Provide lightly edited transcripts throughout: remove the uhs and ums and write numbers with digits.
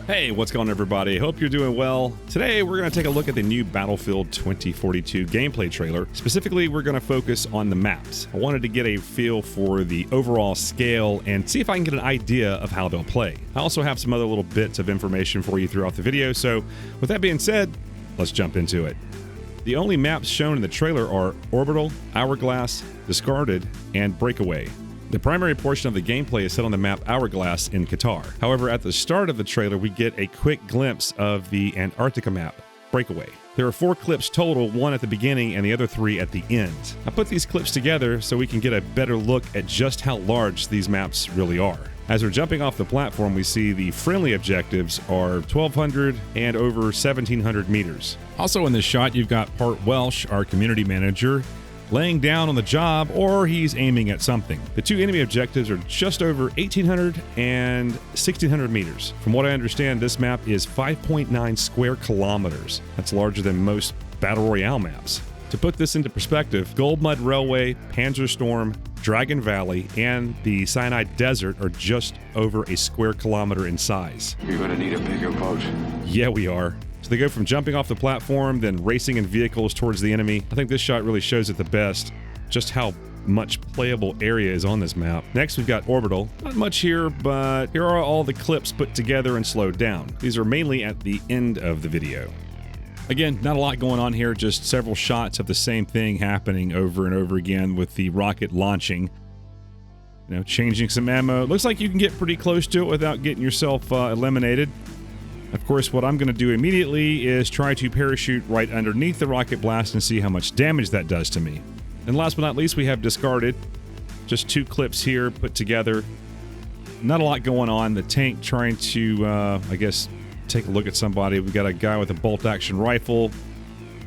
Hey, what's going on, everybody? Hope you're doing well. Today, we're going to take a look at the new Battlefield 2042 gameplay trailer. Specifically, we're going to focus on the maps. I wanted to get a feel for the overall scale and see if I can get an idea of how they'll play. I also have some other little bits of information for you throughout the video, so with that being said, let's jump into it. The only maps shown in the trailer are Orbital, Hourglass, Discarded, and Breakaway. The primary portion of the gameplay is set on the map Hourglass in Qatar. However, at the start of the trailer, we get a quick glimpse of the Antarctica map, Breakaway. There are 4 clips total, 1 at the beginning and the other 3 at the end. I put these clips together so we can get a better look at just how large these maps really are. As we're jumping off the platform, we see the friendly objectives are 1,200 and over 1,700 meters. Also in this shot, you've got Part Welsh, our community manager, laying down on the job, or he's aiming at something. The 2 enemy objectives are just over 1,800 and 1,600 meters. From what I understand, this map is 5.9 square kilometers. That's larger than most Battle Royale maps. To put this into perspective, Gold Mud Railway, Panzerstorm, Dragon Valley, and the Sinai Desert are just over a square kilometer in size. You're gonna need a bigger boat. Yeah, we are. So they go from jumping off the platform, then racing in vehicles towards the enemy. I think this shot really shows it the best, just how much playable area is on this map. Next, we've got Orbital. Not much here, but here are all the clips put together and slowed down. These are mainly at the end of the video. Again, not a lot going on here, just several shots of the same thing happening over and over again with the rocket launching. You know, changing some ammo. Looks like you can get pretty close to it without getting yourself eliminated. Of course, what I'm going to do immediately is try to parachute right underneath the rocket blast and see how much damage that does to me. And last but not least, we have Discarded. Just 2 clips here put together. Not a lot going on. The tank trying to, I guess, take a look at somebody. We've got a guy with a bolt-action rifle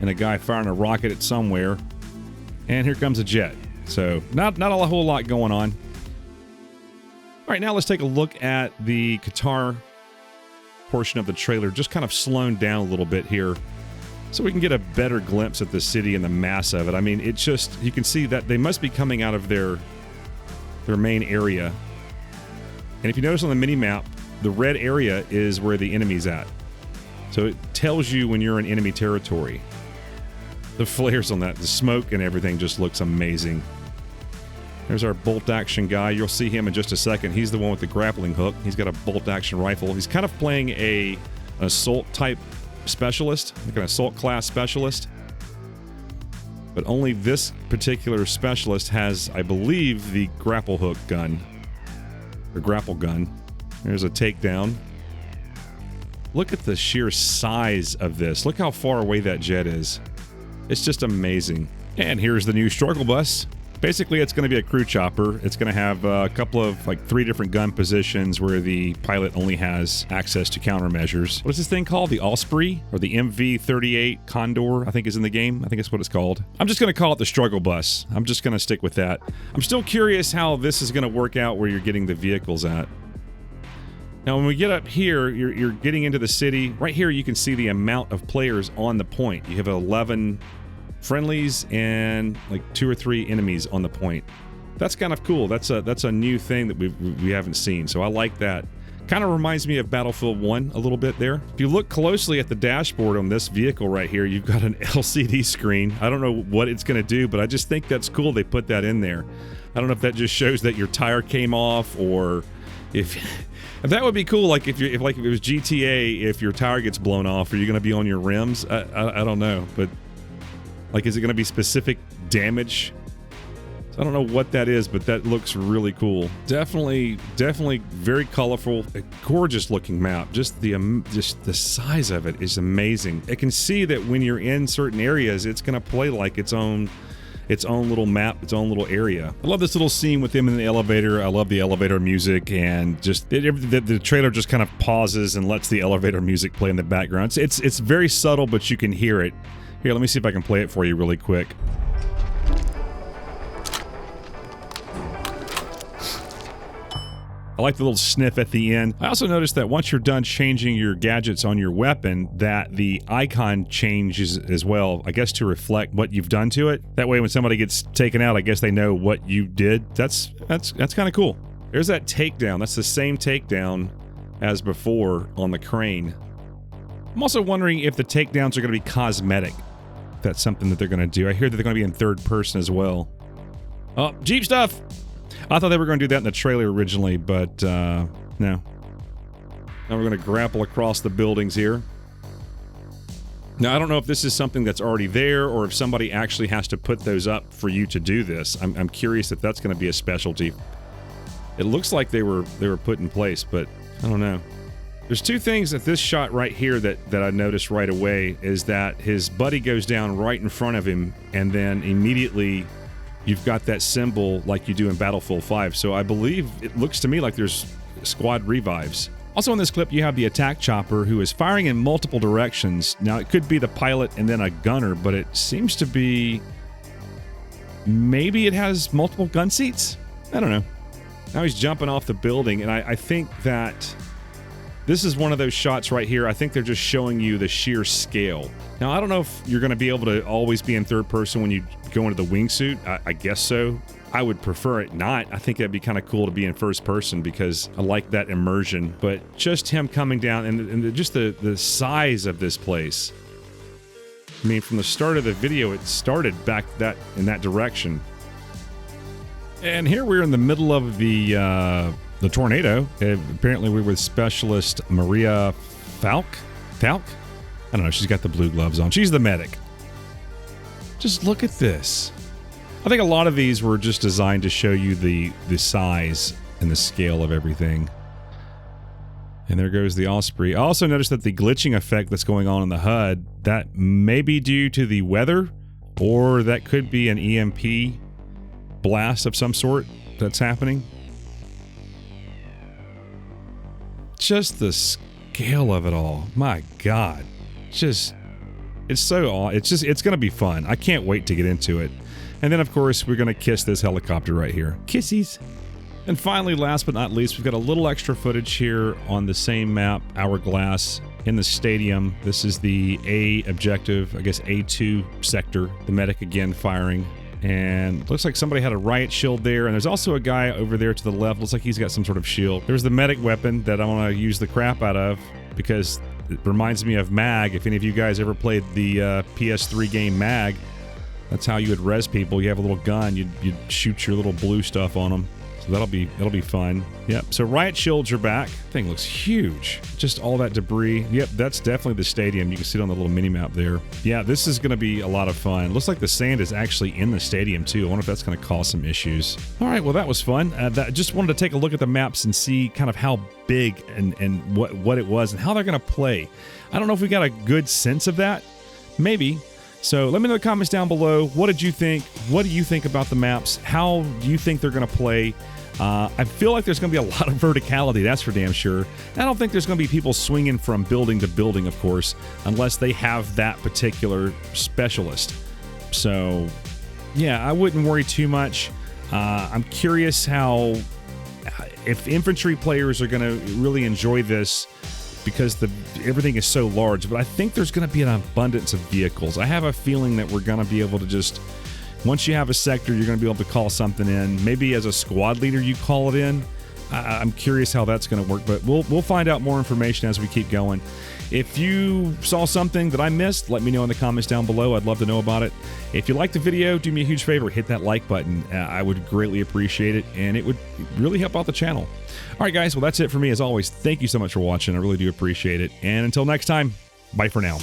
and a guy firing a rocket at somewhere. And here comes a jet. So not a whole lot going on. All right, now let's take a look at the Qatar portion of the trailer, just kind of slowing down a little bit here so we can get a better glimpse at the city and the mass of it. I mean, it's just, you can see that they must be coming out of their main area. And if you notice on the mini-map, the red area is where the enemy's at. So it tells you when you're in enemy territory. The flares on that, the smoke and everything just looks amazing. There's our bolt-action guy. You'll see him in just a second. He's the one with the grappling hook. He's got a bolt-action rifle. He's kind of playing an assault-type specialist, like an assault class specialist. But only this particular specialist has, I believe, the grapple hook gun. Or grapple gun. There's a takedown. Look at the sheer size of this. Look how far away that jet is. It's just amazing. And here's the new struggle bus. Basically, it's going to be a crew chopper. It's going to have a couple of, like, 3 different gun positions where the pilot only has access to countermeasures. What is this thing called? The Osprey? Or the MV-38 Condor, I think is in the game. I think that's what it's called. I'm just going to call it the struggle bus. I'm just going to stick with that. I'm still curious how this is going to work out where you're getting the vehicles at. Now, when we get up here, you're getting into the city. Right here, you can see the amount of players on the point. You have 11 friendlies and like 2 or 3 enemies on the point. That's kind of cool. That's a new thing that we haven't seen. So I like that. Kind of reminds me of Battlefield 1 a little bit there. If you look closely at the dashboard on this vehicle right here, you've got an LCD screen. I don't know what it's going to do, but I just think that's cool they put that in there. I don't know if that just shows that your tire came off, or if that would be cool. Like if it was GTA, if your tire gets blown off, are you going to be on your rims? I don't know, but like, is it going to be specific damage? So I don't know what that is, but that looks really cool. Definitely very colorful, a gorgeous looking map. Just the size of it is amazing. I can see that when you're in certain areas, it's going to play like its own little map, its own little area. I love this little scene with him in the elevator. I love the elevator music, and just the trailer just kind of pauses and lets the elevator music play in the background. It's very subtle, but you can hear it. Here, let me see if I can play it for you really quick. I like the little sniff at the end. I also noticed that once you're done changing your gadgets on your weapon, that the icon changes as well, I guess to reflect what you've done to it. That way when somebody gets taken out, I guess they know what you did. That's kind of cool. There's that takedown. That's the same takedown as before on the crane. I'm also wondering if the takedowns are going to be cosmetic. If that's something that they're going to do. I hear that they're going to be in third person as well. Oh, Jeep stuff! I thought they were going to do that in the trailer originally, but no. Now we're going to grapple across the buildings here. Now, I don't know if this is something that's already there or if somebody actually has to put those up for you to do this. I'm curious if that's going to be a specialty. It looks like they were put in place, but I don't know. There's two things at this shot right here that I noticed right away is that his buddy goes down right in front of him, and then immediately you've got that symbol like you do in Battlefield 5. So I believe it looks to me like there's squad revives. Also in this clip, you have the attack chopper who is firing in multiple directions. Now, it could be the pilot and then a gunner, but it seems to be... maybe it has multiple gun seats? I don't know. Now he's jumping off the building, and I think that this is one of those shots right here. I think they're just showing you the sheer scale. Now, I don't know if you're going to be able to always be in third person when you go into the wingsuit. I guess so. I would prefer it not. I think that'd be kind of cool to be in first person because I like that immersion. But just him coming down and just the size of this place. I mean, from the start of the video, it started back in that direction. And here we're in the middle of the tornado. Apparently we're with Specialist Maria Falk? I don't know. She's got the blue gloves on. She's the medic. Just look at this. I think a lot of these were just designed to show you the size and the scale of everything. And there goes the Osprey. I also noticed that the glitching effect that's going on in the HUD, that may be due to the weather, or that could be an EMP blast of some sort that's happening. Just the scale of it all. My God. It's so aw. It's going to be fun. I can't wait to get into it. And then, of course, we're going to kiss this helicopter right here. Kissies. And finally, last but not least, we've got a little extra footage here on the same map, Hourglass, in the stadium. This is the A objective, I guess A2 sector. The medic again firing. And looks like somebody had a riot shield there. And there's also a guy over there to the left. Looks like he's got some sort of shield. There's the medic weapon that I want to use the crap out of because it reminds me of MAG. If any of you guys ever played the PS3 game MAG, that's how you would res people. You have a little gun. You'd shoot your little blue stuff on them. So that'll be fun. Yep. So riot shields are back. Thing looks huge. Just all that debris. Yep. That's definitely the stadium. You can see it on the little mini map there. Yeah. This is going to be a lot of fun. Looks like the sand is actually in the stadium too. I wonder if that's going to cause some issues. All right. Well, that was fun. Just wanted to take a look at the maps and see kind of how big and what it was and how they're going to play. I don't know if we got a good sense of that. Maybe. So let me know in the comments down below. What did you think? What do you think about the maps? How do you think they're going to play? I feel like there's going to be a lot of verticality, that's for damn sure. I don't think there's going to be people swinging from building to building, of course, unless they have that particular specialist. So, yeah, I wouldn't worry too much. I'm curious if infantry players are going to really enjoy this because everything is so large, but I think there's going to be an abundance of vehicles. I have a feeling that we're going to be able to just... once you have a sector, you're going to be able to call something in. Maybe as a squad leader, you call it in. I'm curious how that's going to work, but we'll find out more information as we keep going. If you saw something that I missed, let me know in the comments down below. I'd love to know about it. If you liked the video, do me a huge favor. Hit that like button. I would greatly appreciate it, and it would really help out the channel. All right, guys. Well, that's it for me. As always, thank you so much for watching. I really do appreciate it. And until next time, bye for now.